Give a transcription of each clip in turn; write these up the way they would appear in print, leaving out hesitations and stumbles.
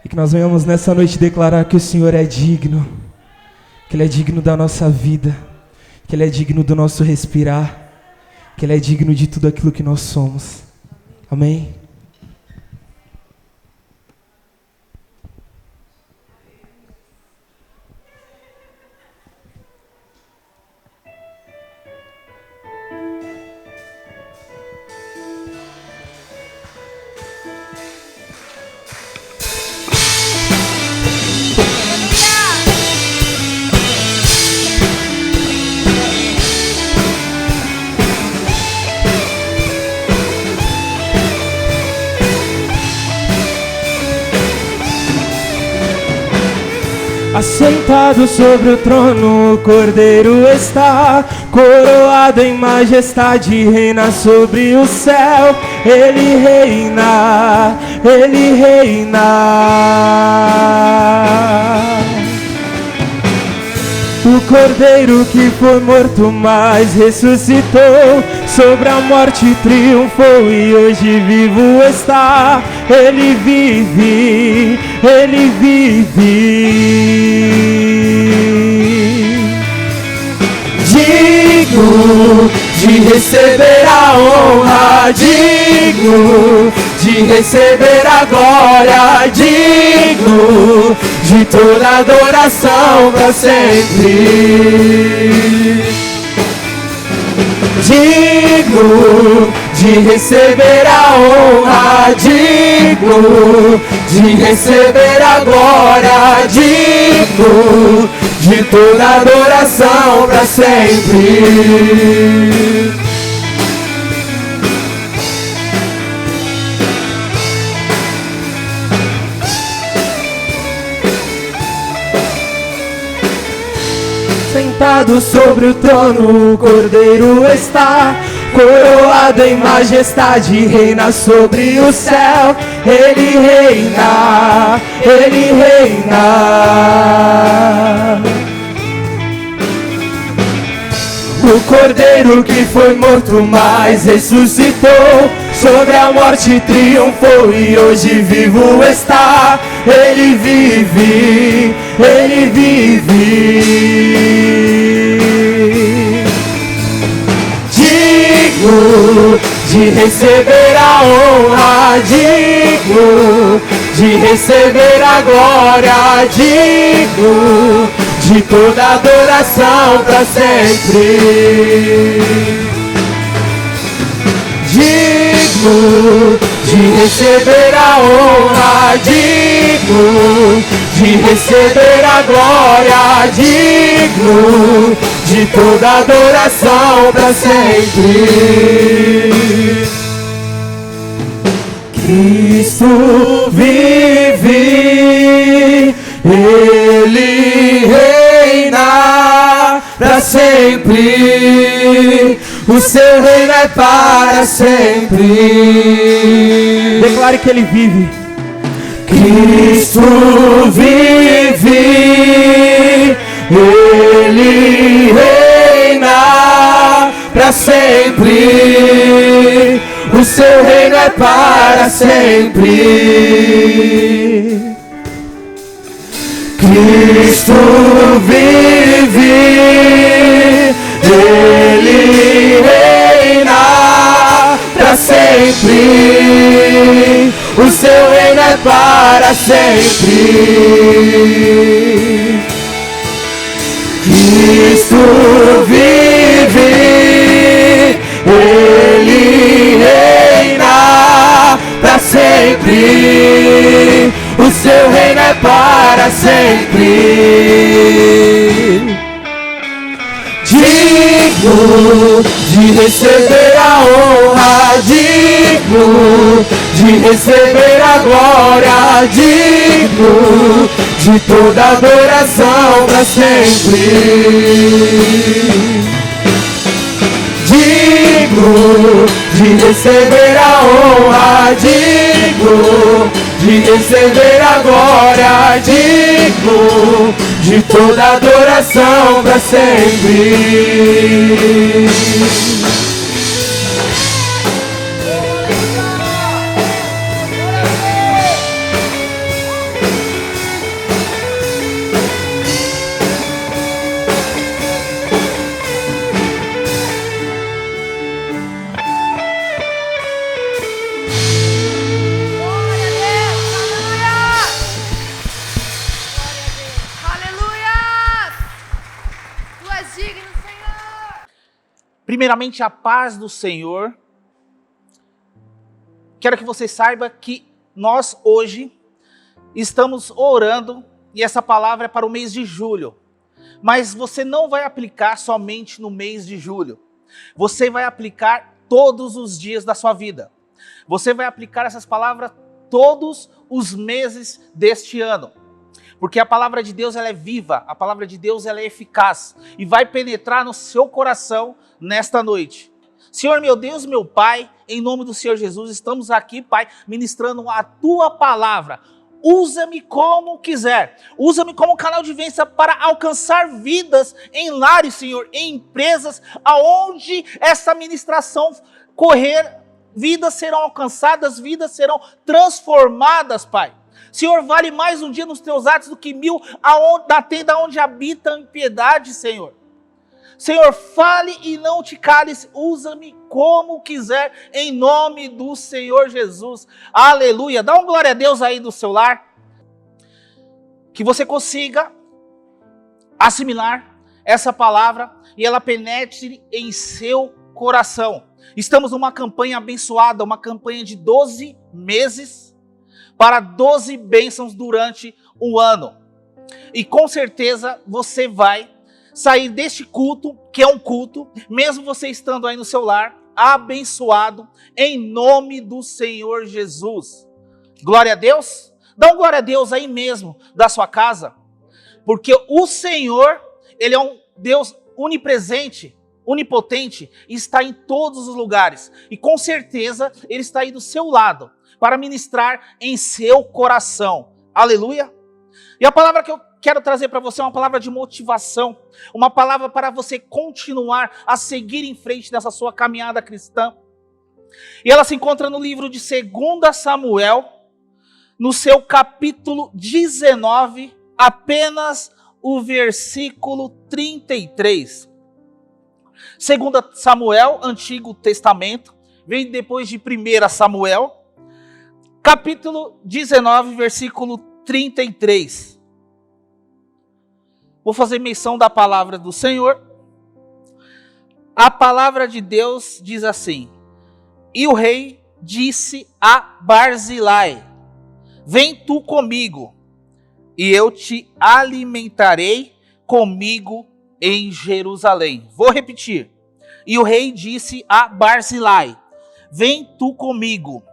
E que nós venhamos nessa noite declarar que o Senhor é digno, que Ele é digno da nossa vida, que Ele é digno do nosso respirar, que Ele é digno de tudo aquilo que nós somos. Amém? Assentado sobre o trono, o Cordeiro está, coroado em majestade, reina sobre o céu. Ele reina, Ele reina. O Cordeiro que foi morto, mas ressuscitou, sobre a morte triunfou e hoje vivo está. Ele vive, Ele vive. Digno de receber a honra, digno de receber a glória, digno de toda adoração para sempre. Digno de receber a honra, digno de receber a glória, digno de toda adoração para sempre. Sentado sobre o trono, o Cordeiro está, coroado em majestade, reina sobre o céu. Ele reina, Ele reina. O Cordeiro que foi morto, mas ressuscitou, sobre a morte triunfou e hoje vivo está. Ele vive, Ele vive. Digno de receber a honra, digno de receber a glória, digno de toda adoração para sempre. Digno de receber a honra, digno de receber a glória, digno de toda adoração para sempre. Cristo vive, Ele reina para sempre. O seu reino é para sempre. Declare que Ele vive. Cristo vive, Ele reina para sempre. O seu reino é para sempre. Cristo vive, Ele reina para sempre. O seu reino é para sempre. Cristo vive, Ele reina para sempre. O seu reino é para sempre. Digno de receber a honra, digno de receber a glória, digno de toda adoração para sempre. Digno de receber a honra, digno de receber a glória, digno de toda adoração para sempre. Primeiramente, a paz do Senhor. Quero que você saiba que nós hoje estamos orando e essa palavra é para o mês de julho. Mas você não vai aplicar somente no mês de julho. Você vai aplicar todos os dias da sua vida. Você vai aplicar essas palavras todos os meses deste ano. Porque a palavra de Deus ela é viva, a palavra de Deus ela é eficaz e vai penetrar no seu coração nesta noite. Senhor meu Deus, meu Pai, em nome do Senhor Jesus, estamos aqui, Pai, ministrando a Tua palavra. Usa-me como quiser, usa-me como canal de bênção para alcançar vidas em lares, Senhor, em empresas, aonde essa ministração correr, vidas serão alcançadas, vidas serão transformadas, Pai. Senhor, vale mais um dia nos teus atos do que 1000 na tenda onde habita a impiedade, Senhor. Senhor, fale e não te cales, usa-me como quiser, em nome do Senhor Jesus. Aleluia. Dá um glória a Deus aí do seu lar. Que você consiga assimilar essa palavra e ela penetre em seu coração. Estamos numa campanha abençoada, uma campanha de 12 meses para 12 bênçãos durante o ano. E com certeza você vai sair deste culto, que é um culto, mesmo você estando aí no seu lar, abençoado, em nome do Senhor Jesus. Glória a Deus. Dá um glória a Deus aí mesmo, da sua casa, porque o Senhor, Ele é um Deus onipresente, onipotente, e está em todos os lugares, e com certeza Ele está aí do seu lado, para ministrar em seu coração. Aleluia. E a palavra que eu quero trazer para você é uma palavra de motivação, uma palavra para você continuar a seguir em frente nessa sua caminhada cristã. E ela se encontra no livro de 2 Samuel, no seu capítulo 19, apenas o versículo 33. 2 Samuel, Antigo Testamento, vem depois de 1 Samuel, capítulo 19, versículo 33. Vou fazer menção da palavra do Senhor. A palavra de Deus diz assim: e o rei disse a Barzilai: vem tu comigo, e eu te alimentarei comigo em Jerusalém. Vou repetir. E o rei disse a Barzilai: vem tu comigo,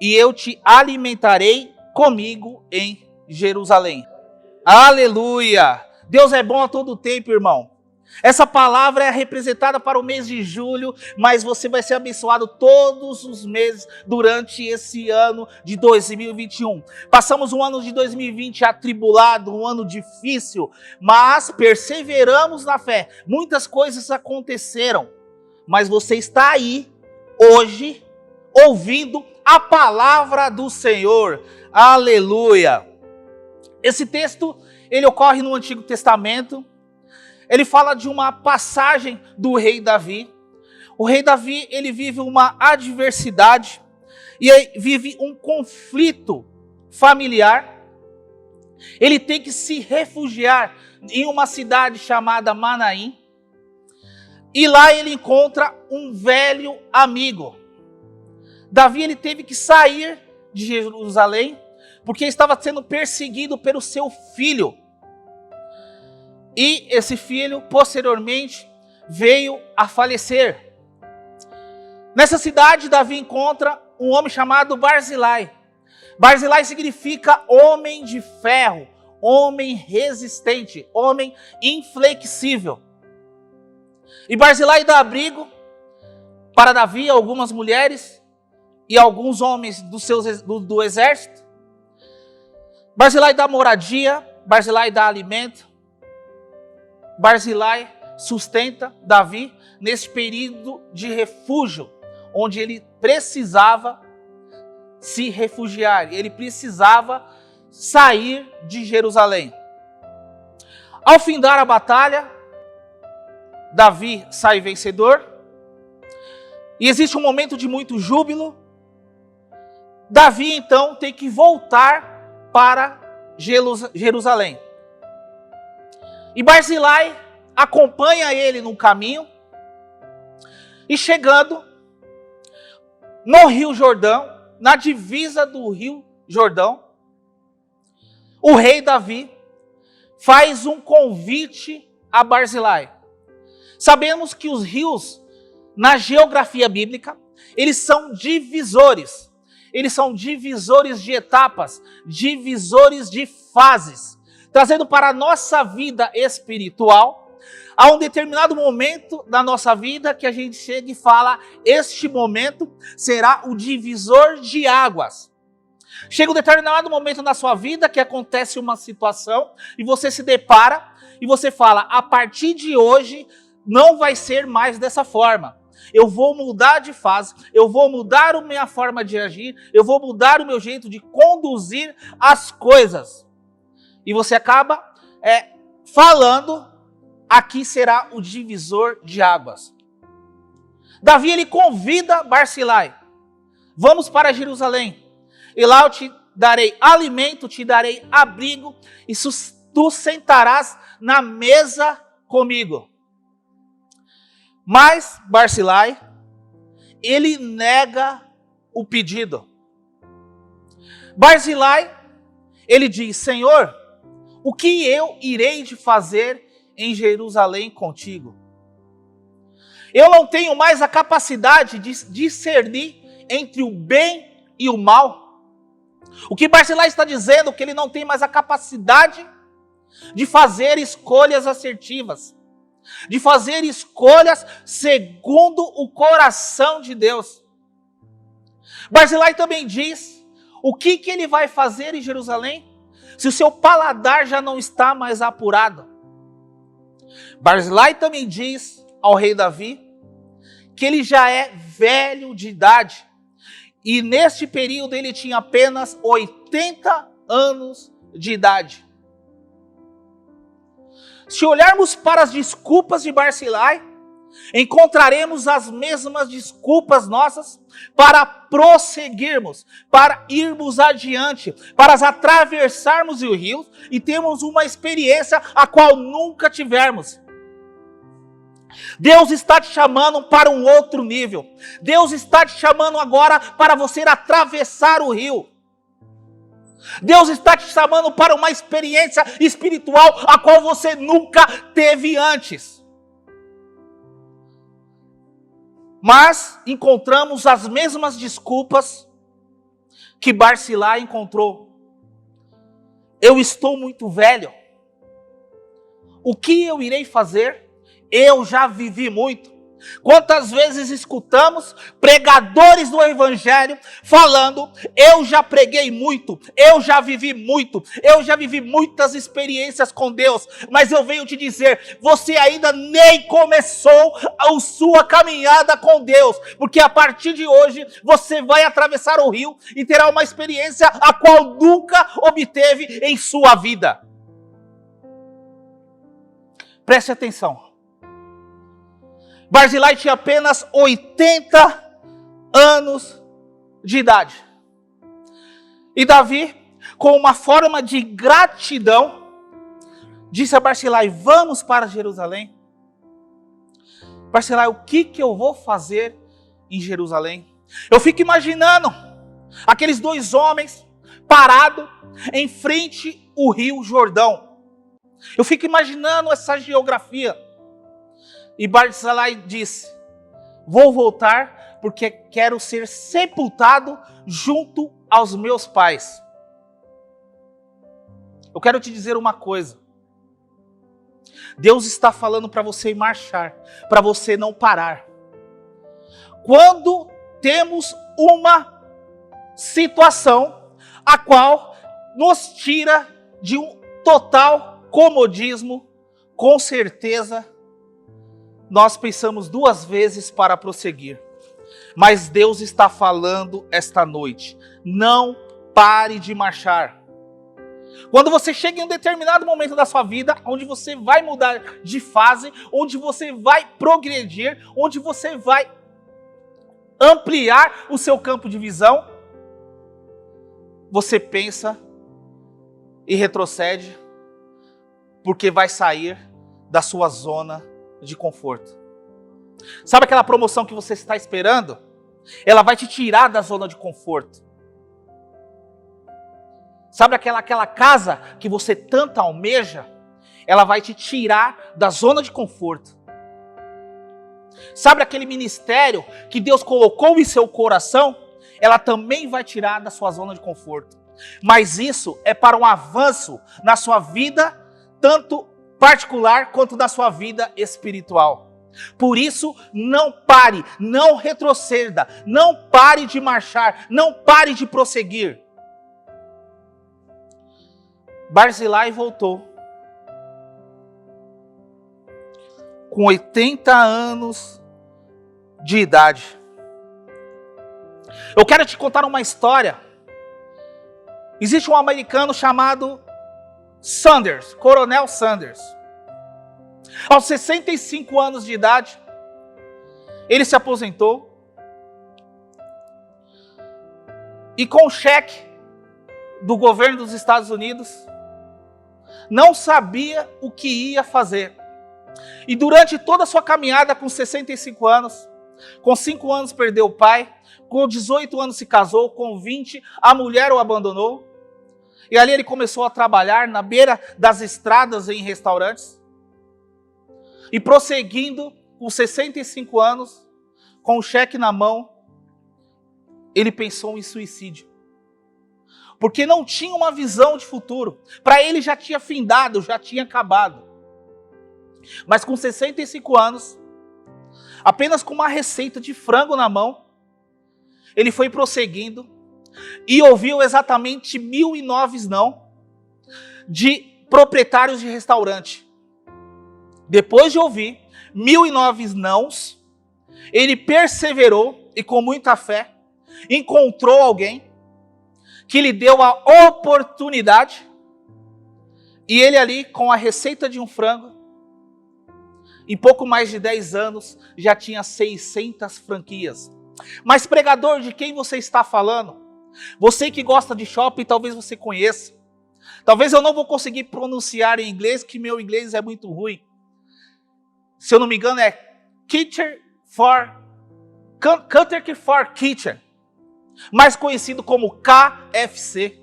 e eu te alimentarei comigo em Jerusalém. Aleluia! Deus é bom a todo tempo, irmão. Essa palavra é representada para o mês de julho, mas você vai ser abençoado todos os meses durante esse ano de 2021. Passamos um ano de 2020 atribulado, um ano difícil, mas perseveramos na fé. Muitas coisas aconteceram, mas você está aí hoje ouvindo a palavra do Senhor. Aleluia! Esse texto, ele ocorre no Antigo Testamento. Ele fala de uma passagem do rei Davi. O rei Davi, ele vive uma adversidade e vive um conflito familiar. Ele tem que se refugiar em uma cidade chamada Manaim. E lá ele encontra um velho amigo. Davi, ele teve que sair de Jerusalém porque estava sendo perseguido pelo seu filho. E esse filho, posteriormente, veio a falecer. Nessa cidade, Davi encontra um homem chamado Barzilai. Barzilai significa homem de ferro, homem resistente, homem inflexível. E Barzilai dá abrigo para Davi, algumas mulheres e alguns homens do exército. Barzilai dá moradia, Barzilai dá alimento. Barzilai sustenta Davi nesse período de refúgio, onde ele precisava se refugiar, ele precisava sair de Jerusalém. Ao findar a batalha, Davi sai vencedor, e existe um momento de muito júbilo. Davi então tem que voltar para Jerusalém. E Barzilai acompanha ele no caminho. E chegando no Rio Jordão, na divisa do Rio Jordão, o rei Davi faz um convite a Barzilai. Sabemos que os rios, na geografia bíblica, eles são divisores. Eles são divisores de etapas, divisores de fases, trazendo para a nossa vida espiritual, há um determinado momento da nossa vida que a gente chega e fala, este momento será o divisor de águas. Chega um determinado momento na sua vida que acontece uma situação e você se depara e você fala, a partir de hoje não vai ser mais dessa forma. Eu vou mudar de fase, eu vou mudar a minha forma de agir, eu vou mudar o meu jeito de conduzir as coisas. E você acaba falando, aqui será o divisor de águas. Davi, ele convida Barzilai, vamos para Jerusalém, e lá eu te darei alimento, te darei abrigo, e tu sentarás na mesa comigo. Mas Barzilai, ele nega o pedido. Barzilai, ele diz, Senhor, o que eu irei de fazer em Jerusalém contigo? Eu não tenho mais a capacidade de discernir entre o bem e o mal. O que Barzilai está dizendo é que ele não tem mais a capacidade de fazer escolhas assertivas, de fazer escolhas segundo o coração de Deus. Barzilai também diz, o que ele vai fazer em Jerusalém, se o seu paladar já não está mais apurado? Barzilai também diz ao rei Davi, que ele já é velho de idade, e neste período ele tinha apenas 80 anos de idade. Se olharmos para as desculpas de Barzilai, encontraremos as mesmas desculpas nossas para prosseguirmos, para irmos adiante, para atravessarmos o rio e termos uma experiência a qual nunca tivemos. Deus está te chamando para um outro nível. Deus está te chamando agora para você atravessar o rio. Deus está te chamando para uma experiência espiritual a qual você nunca teve antes. Mas encontramos as mesmas desculpas que Barzilai encontrou. Eu estou muito velho. O que eu irei fazer? Eu já vivi muito. Quantas vezes escutamos pregadores do evangelho falando, eu já preguei muito, eu já vivi muitas experiências com Deus, mas eu venho te dizer, você ainda nem começou a sua caminhada com Deus, porque a partir de hoje você vai atravessar o rio e terá uma experiência a qual nunca obteve em sua vida. Preste atenção. Barzilai tinha apenas 80 anos de idade. E Davi, com uma forma de gratidão, disse a Barzilai, vamos para Jerusalém. Barzilai, o que eu vou fazer em Jerusalém? Eu fico imaginando aqueles dois homens parados em frente ao Rio Jordão. Eu fico imaginando essa geografia. E Barzilai disse, vou voltar porque quero ser sepultado junto aos meus pais. Eu quero te dizer uma coisa. Deus está falando para você marchar, para você não parar. Quando temos uma situação a qual nos tira de um total comodismo, com certeza nós pensamos duas vezes para prosseguir. Mas Deus está falando esta noite, não pare de marchar. Quando você chega em um determinado momento da sua vida, onde você vai mudar de fase, onde você vai progredir, onde você vai ampliar o seu campo de visão, você pensa e retrocede, porque vai sair da sua zona de conforto. Sabe aquela promoção que você está esperando? Ela vai te tirar da zona de conforto. Sabe aquela casa que você tanto almeja? Ela vai te tirar da zona de conforto. Sabe aquele ministério que Deus colocou em seu coração? Ela também vai tirar da sua zona de conforto. Mas isso é para um avanço na sua vida, tanto particular quanto na sua vida espiritual. Por isso, não pare, não retroceda, não pare de marchar, não pare de prosseguir. Barzilai voltou com 80 anos de idade. Eu quero te contar uma história. Existe um americano chamado Sanders, Coronel Sanders. Aos 65 anos de idade, ele se aposentou e com o cheque do governo dos Estados Unidos, não sabia o que ia fazer. E durante toda a sua caminhada com 65 anos, com 5 anos perdeu o pai, com 18 anos se casou, com 20 a mulher o abandonou. E ali ele começou a trabalhar na beira das estradas em restaurantes. E prosseguindo, com 65 anos, com o cheque na mão, ele pensou em suicídio. Porque não tinha uma visão de futuro. Para ele já tinha findado, já tinha acabado. Mas com 65 anos, apenas com uma receita de frango na mão, ele foi prosseguindo e ouviu exatamente 1.009 não de proprietários de restaurante. Depois de ouvir 1.009 nãos, ele perseverou e com muita fé encontrou alguém que lhe deu a oportunidade e ele ali com a receita de um frango, em pouco mais de 10 anos já tinha 600 franquias. Mas pregador, de quem você está falando? Você que gosta de shopping, talvez você conheça. Talvez eu não vou conseguir pronunciar em inglês, que meu inglês é muito ruim. Se eu não me engano é Cutter for Kitchen, mais conhecido como KFC.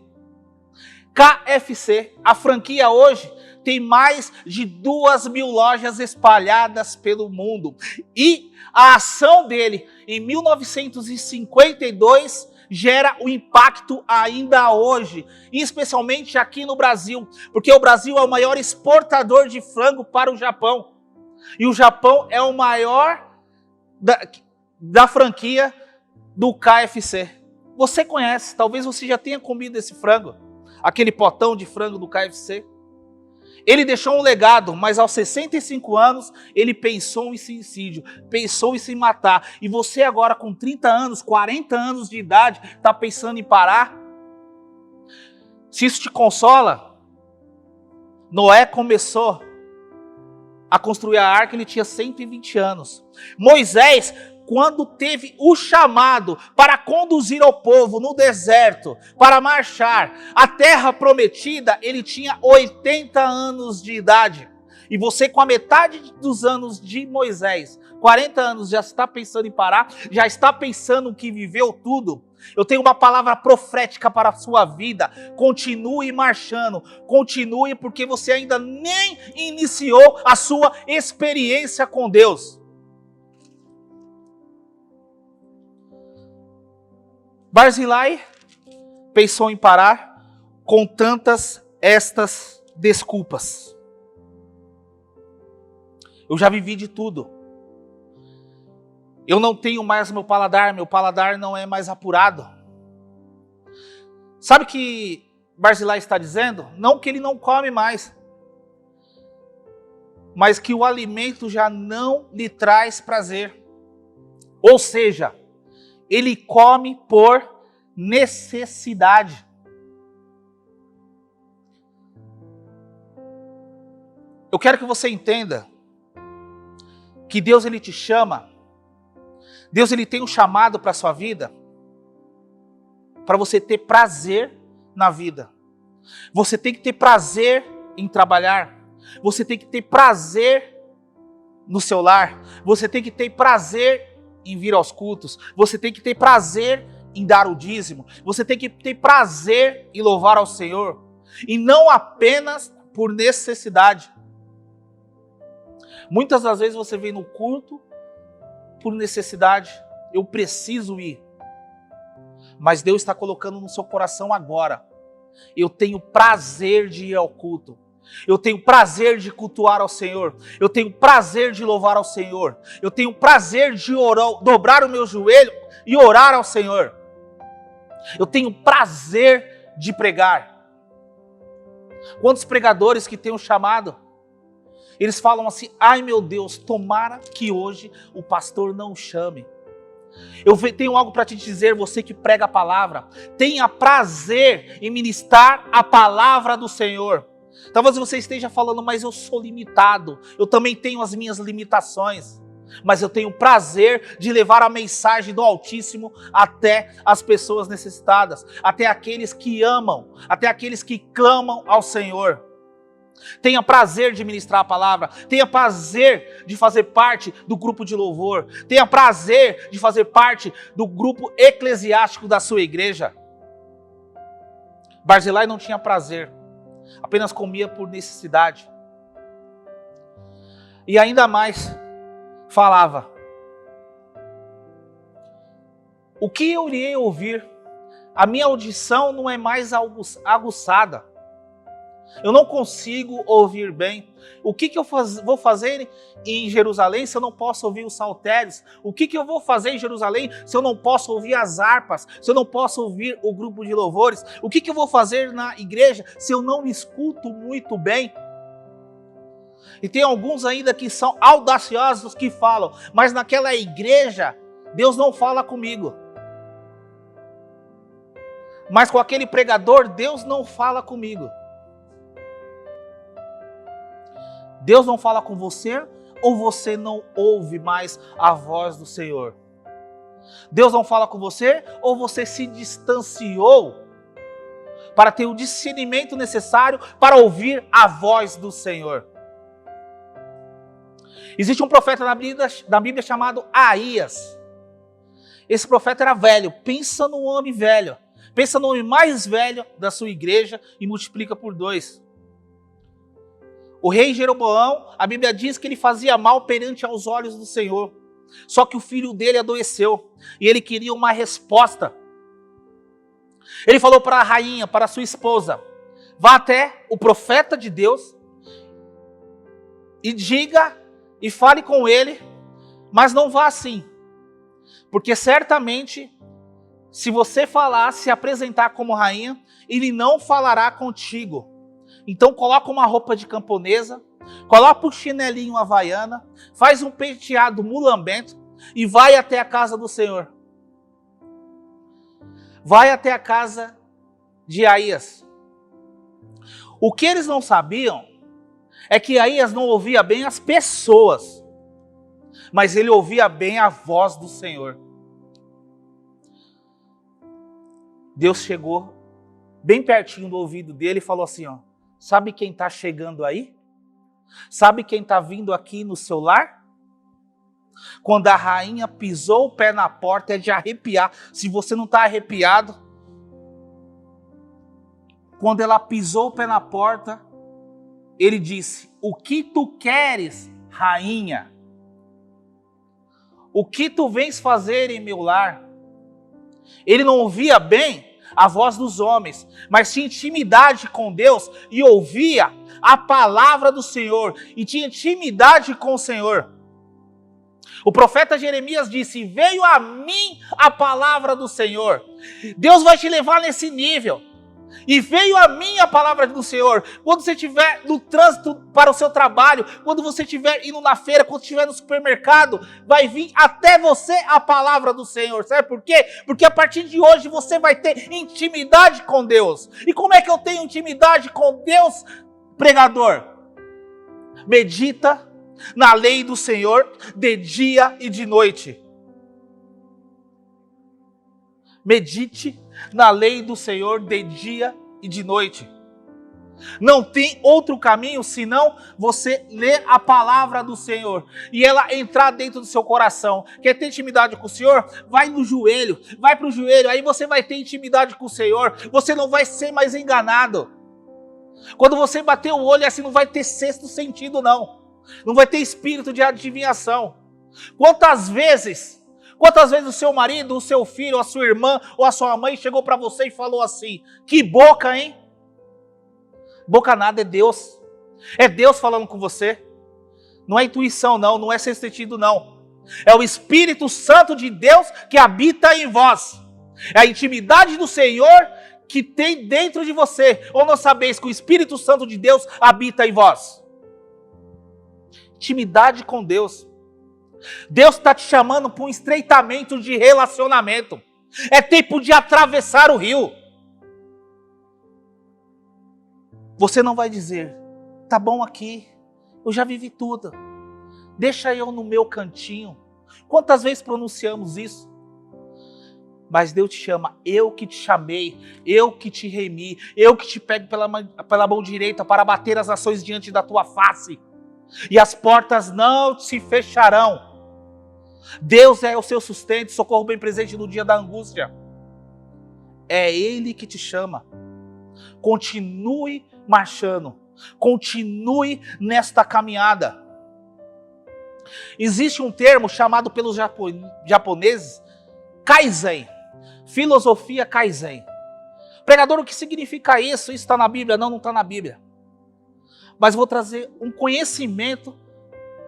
KFC, a franquia hoje tem mais de 2.000 lojas espalhadas pelo mundo. E a ação dele em 1952 gera um impacto ainda hoje, especialmente aqui no Brasil, porque o Brasil é o maior exportador de frango para o Japão. E o Japão é o maior da franquia do KFC. Você conhece, talvez você já tenha comido esse frango, aquele potão de frango do KFC. Ele deixou um legado, mas aos 65 anos, ele pensou em suicídio, pensou em se matar. E você agora com 30 anos, 40 anos de idade, está pensando em parar? Se isso te consola, Noé começou a construir a arca, ele tinha 120 anos. Moisés, quando teve o chamado para conduzir o povo no deserto, para marchar a terra prometida, ele tinha 80 anos de idade. E você com a metade dos anos de Moisés, 40 anos, já está pensando em parar, já está pensando que viveu tudo. Eu tenho uma palavra profética para a sua vida. Continue marchando, continue, porque você ainda nem iniciou a sua experiência com Deus. Barzilai pensou em parar com tantas estas desculpas. Eu já vivi de tudo. Eu não tenho mais meu paladar não é mais apurado. Sabe o que Barzilai está dizendo? Não que ele não come mais, mas que o alimento já não lhe traz prazer. Ou seja, ele come por necessidade. Eu quero que você entenda que Deus ele te chama, Deus ele tem um chamado para a sua vida, para você ter prazer na vida. Você tem que ter prazer em trabalhar. Você tem que ter prazer no seu lar, você tem que ter prazer em vir aos cultos, você tem que ter prazer em dar o dízimo, você tem que ter prazer em louvar ao Senhor, e não apenas por necessidade. Muitas das vezes você vem no culto por necessidade, eu preciso ir, mas Deus está colocando no seu coração agora, eu tenho prazer de ir ao culto, eu tenho prazer de cultuar ao Senhor, eu tenho prazer de louvar ao Senhor, eu tenho prazer de orar, dobrar o meu joelho e orar ao Senhor, eu tenho prazer de pregar. Quantos pregadores que têm um chamado, eles falam assim: ai meu Deus, tomara que hoje o pastor não chame. Eu tenho algo para te dizer, você que prega a palavra, tenha prazer em ministrar a palavra do Senhor. Talvez você esteja falando, mas eu sou limitado, eu também tenho as minhas limitações, mas eu tenho prazer de levar a mensagem do Altíssimo até as pessoas necessitadas, até aqueles que amam, até aqueles que clamam ao Senhor. Tenha prazer de ministrar a palavra, tenha prazer de fazer parte do grupo de louvor, tenha prazer de fazer parte do grupo eclesiástico da sua igreja. Barzilai não tinha prazer, apenas comia por necessidade. E ainda mais falava: o que eu irei ouvir? A minha audição não é mais aguçada. Eu não consigo ouvir bem. O que eu vou fazer em Jerusalém se eu não posso ouvir os saltérios? O que eu vou fazer em Jerusalém se eu não posso ouvir as harpas? Se eu não posso ouvir o grupo de louvores? O que eu vou fazer na igreja se eu não me escuto muito bem? E tem alguns ainda que são audaciosos que falam: mas naquela igreja Deus não fala comigo. Mas com aquele pregador Deus não fala comigo. Deus não fala com você, ou você não ouve mais a voz do Senhor? Deus não fala com você, ou você se distanciou para ter o discernimento necessário para ouvir a voz do Senhor? Existe um profeta na Bíblia chamado Aías. Esse profeta era velho. Pensa num homem velho. Pensa no homem mais velho da sua igreja e multiplica por 2. O rei Jeroboão, a Bíblia diz que ele fazia mal perante aos olhos do Senhor. Só que o filho dele adoeceu e ele queria uma resposta. Ele falou para a rainha, para a sua esposa: vá até o profeta de Deus e diga e fale com ele, mas não vá assim, porque certamente se você falar, se apresentar como rainha, ele não falará contigo. Então coloca uma roupa de camponesa, coloca um chinelinho havaiana, faz um penteado mulambento e vai até a casa do Senhor. Vai até a casa de Aías. O que eles não sabiam é que Aías não ouvia bem as pessoas, mas ele ouvia bem a voz do Senhor. Deus chegou bem pertinho do ouvido dele e falou assim: ó, sabe quem está chegando aí? Sabe quem está vindo aqui no seu lar? Quando a rainha pisou o pé na porta, é de arrepiar. Se você não está arrepiado, quando ela pisou o pé na porta, ele disse: o que tu queres, rainha? O que tu vens fazer em meu lar? Ele não ouvia bem a voz dos homens, mas tinha intimidade com Deus e ouvia a palavra do Senhor e tinha intimidade com o Senhor. O profeta Jeremias disse: veio a mim a palavra do Senhor. Deus vai te levar nesse nível. E veio a mim a palavra do Senhor. Quando você estiver no trânsito para o seu trabalho, quando você estiver indo na feira, quando estiver no supermercado, vai vir até você a palavra do Senhor. Sabe por quê? Porque a partir de hoje você vai ter intimidade com Deus. E como é que eu tenho intimidade com Deus, pregador? Medita na lei do Senhor de dia e de noite. Medite na lei do Senhor de dia e de noite. Não tem outro caminho senão você ler a palavra do Senhor e ela entrar dentro do seu coração. Quer ter intimidade com o Senhor? Vai no joelho, vai para o joelho, aí você vai ter intimidade com o Senhor, você não vai ser mais enganado. Quando você bater o olho, assim, não vai ter sexto sentido, não. Não vai ter espírito de adivinhação. Quantas vezes o seu marido, o seu filho, a sua irmã ou a sua mãe chegou para você e falou assim: que boca, hein? Boca nada, é Deus. É Deus falando com você. Não é intuição, não. Não é sexto sentido, não. É o Espírito Santo de Deus que habita em vós. É a intimidade do Senhor que tem dentro de você. Ou não sabeis que o Espírito Santo de Deus habita em vós? Intimidade com Deus. Deus está te chamando para um estreitamento de relacionamento. É tempo de atravessar o rio. Você não vai dizer: tá bom aqui, eu já vivi tudo, deixa eu no meu cantinho. Quantas vezes pronunciamos isso? Mas Deus te chama: eu que te chamei, eu que te remi, eu que te pego pela mão direita para bater as nações diante da tua face, e as portas não se fecharão. Deus é o seu sustento, socorro bem presente no dia da angústia. É Ele que te chama. Continue marchando, continue nesta caminhada. Existe um termo chamado pelos japoneses Kaizen, filosofia Kaizen. Pregador, o que significa isso? Isso está na Bíblia? Não, não está na Bíblia. Mas vou trazer um conhecimento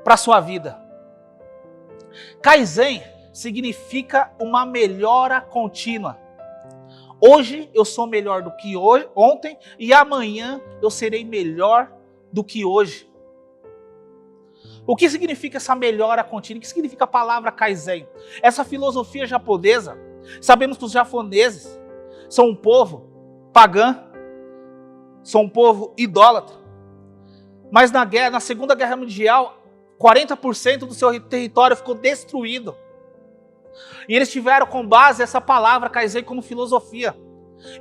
para a sua vida. Kaizen significa uma melhora contínua. Hoje eu sou melhor do que ontem e amanhã eu serei melhor do que hoje. O que significa essa melhora contínua? O que significa a palavra Kaizen? Essa filosofia japonesa, sabemos que os japoneses são um povo pagão, são um povo idólatra. Mas na Segunda Guerra Mundial, 40% do seu território ficou destruído. E eles tiveram com base essa palavra Kaizen como filosofia.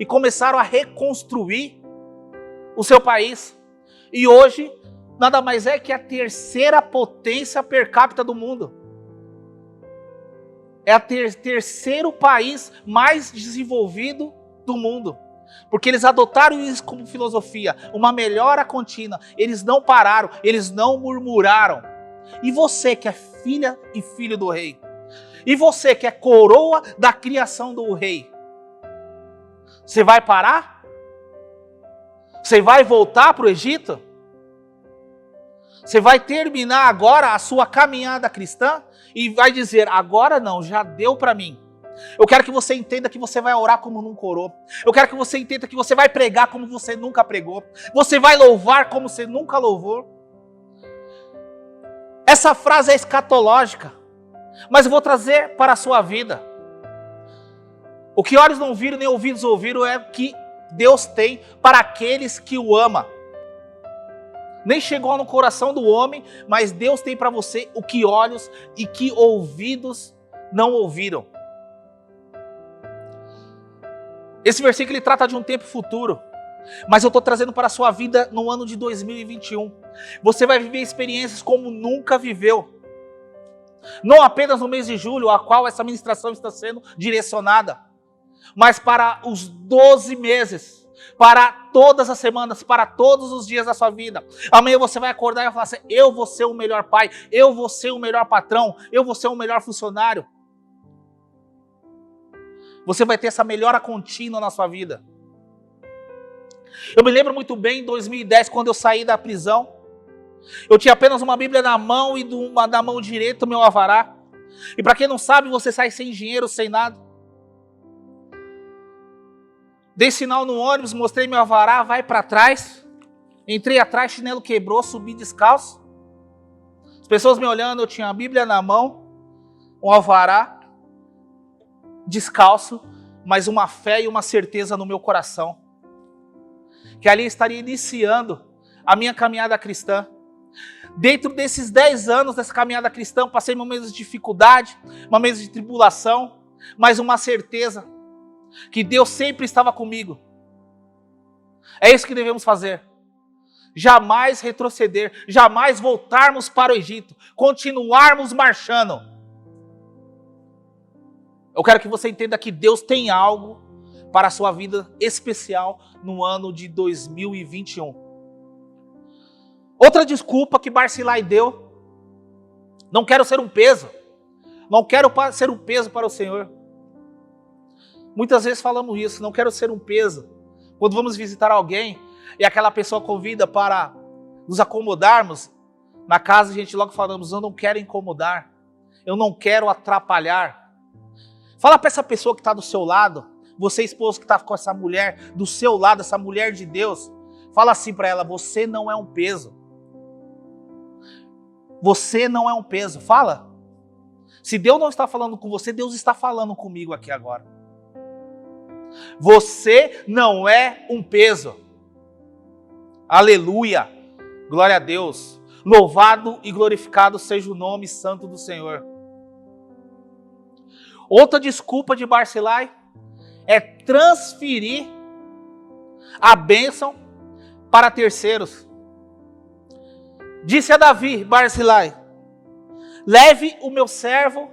E começaram a reconstruir o seu país. E hoje, nada mais é que a terceira potência per capita do mundo. É o terceiro país mais desenvolvido do mundo. Porque eles adotaram isso como filosofia. Uma melhora contínua. Eles não pararam, eles não murmuraram. E você que é filha e filho do rei? E você que é coroa da criação do rei, você vai parar? Você vai voltar para o Egito? Você vai terminar agora a sua caminhada cristã e vai dizer: agora não, já deu para mim. Eu quero que você entenda que você vai orar como nunca orou. Eu quero que você entenda que você vai pregar como você nunca pregou. Você vai louvar como você nunca louvou. Essa frase é escatológica. Mas eu vou trazer para a sua vida. O que olhos não viram, nem ouvidos ouviram, é o que Deus tem para aqueles que o amam. Nem chegou no coração do homem, mas Deus tem para você o que olhos e que ouvidos não ouviram. Esse versículo ele trata de um tempo futuro. Mas eu estou trazendo para a sua vida no ano de 2021. Você vai viver experiências como nunca viveu. Não apenas no mês de julho, a qual essa ministração está sendo direcionada, mas para os 12 meses, para todas as semanas, para todos os dias da sua vida. Amanhã você vai acordar e vai falar assim: eu vou ser o melhor pai, eu vou ser o melhor patrão, eu vou ser o melhor funcionário. Você vai ter essa melhora contínua na sua vida. Eu me lembro muito bem em 2010, quando eu saí da prisão. Eu tinha apenas uma Bíblia na mão e na mão direita o meu alvará. E para quem não sabe, você sai sem dinheiro, sem nada. Dei sinal no ônibus, mostrei meu alvará, vai para trás. Entrei atrás, chinelo quebrou, subi descalço. As pessoas me olhando, eu tinha a Bíblia na mão, um alvará, descalço, mas uma fé e uma certeza no meu coração. Que ali estaria iniciando a minha caminhada cristã. Dentro desses 10 anos dessa caminhada cristã, passei momentos de dificuldade, momentos de tribulação, mas uma certeza que Deus sempre estava comigo. É isso que devemos fazer. jamais retroceder, jamais voltarmos para o Egito, continuarmos marchando. Eu quero que você entenda que Deus tem algo para a sua vida especial no ano de 2021. Outra desculpa que Barzilai deu: não quero ser um peso, não quero ser um peso para o Senhor. Muitas vezes falamos isso, não quero ser um peso. Quando vamos visitar alguém e aquela pessoa convida para nos acomodarmos na casa, a gente logo falamos: eu não quero incomodar, eu não quero atrapalhar. Fala para essa pessoa que está do seu lado, você esposo que está com essa mulher do seu lado, essa mulher de Deus, fala assim para ela: você não é um peso. Você não é um peso. Fala. Se Deus não está falando com você, Deus está falando comigo aqui agora. Você não é um peso. Aleluia. Glória a Deus. Louvado e glorificado seja o nome santo do Senhor. Outra desculpa de Barzilai é transferir a bênção para terceiros. Disse a Davi, Barzilai: leve o meu servo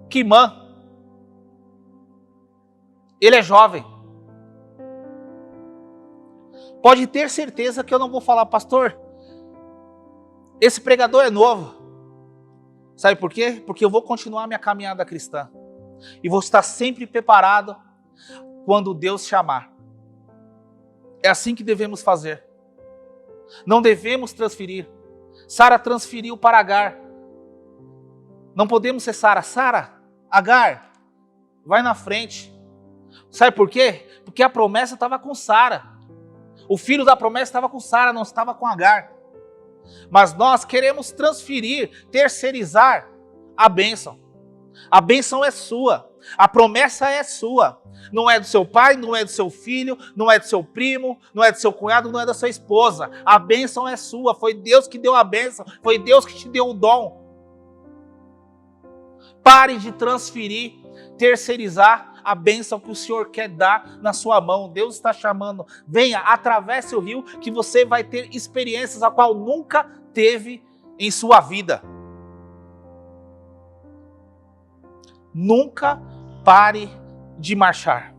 Quimã. Ele é jovem. Pode ter certeza que eu não vou falar: pastor, esse pregador é novo. Sabe por quê? Porque eu vou continuar minha caminhada cristã. E vou estar sempre preparado quando Deus chamar. É assim que devemos fazer. Não devemos transferir. Sara transferiu para Agar. Não podemos ser Sara. Sara, Agar, vai na frente. Sabe por quê? Porque a promessa estava com Sara. O filho da promessa estava com Sara, não estava com Agar. Mas nós queremos transferir, terceirizar a bênção. A bênção é sua. A promessa é sua. Não é do seu pai, não é do seu filho, não é do seu primo, não é do seu cunhado, não é da sua esposa. A bênção é sua. Foi Deus que deu a bênção. Foi Deus que te deu o dom. Pare de transferir, terceirizar a bênção que o Senhor quer dar na sua mão. Deus está chamando. Venha, atravesse o rio, que você vai ter experiências a qual nunca teve em sua vida. Nunca pare de marchar.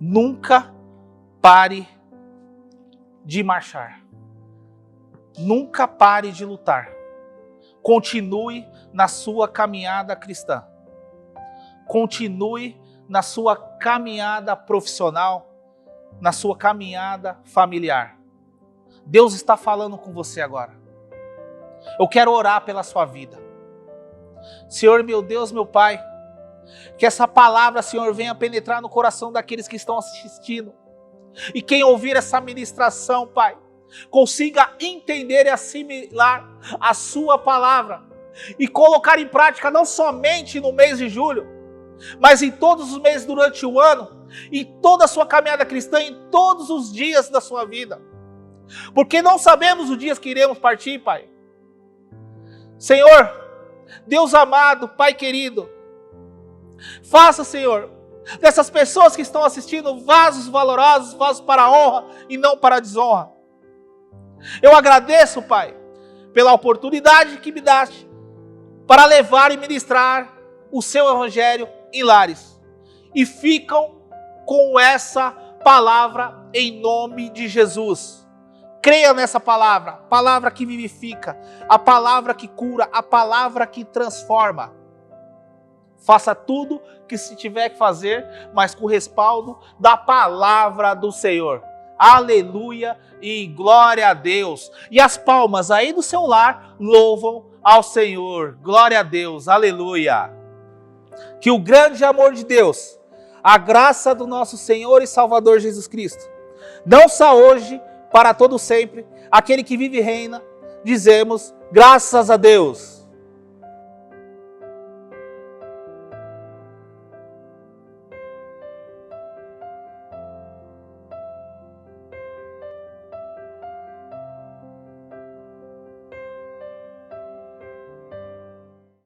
Nunca pare de marchar. Nunca pare de lutar. Continue na sua caminhada cristã. Continue na sua caminhada profissional, na sua caminhada familiar. Deus está falando com você agora. Eu quero orar pela sua vida. Senhor, meu Deus, meu Pai, que essa palavra, Senhor, venha penetrar no coração daqueles que estão assistindo. E quem ouvir essa ministração, Pai, consiga entender e assimilar a sua palavra e colocar em prática não somente no mês de julho, mas em todos os meses durante o ano, em toda a sua caminhada cristã, em todos os dias da sua vida. Porque não sabemos os dias que iremos partir, Pai. Senhor, Deus amado, Pai querido, faça, Senhor, dessas pessoas que estão assistindo vasos valorosos, vasos para a honra e não para a desonra. Eu agradeço, Pai, pela oportunidade que me daste para levar e ministrar o seu evangelho em lares. E ficam com essa palavra em nome de Jesus. Creia nessa palavra, palavra que vivifica, a palavra que cura, a palavra que transforma. Faça tudo que se tiver que fazer, mas com o respaldo da palavra do Senhor. Aleluia e glória a Deus. E as palmas aí do seu lar louvam ao Senhor. Glória a Deus, aleluia. Que o grande amor de Deus, a graça do nosso Senhor e Salvador Jesus Cristo, não só hoje, para todo sempre, aquele que vive e reina, dizemos graças a Deus.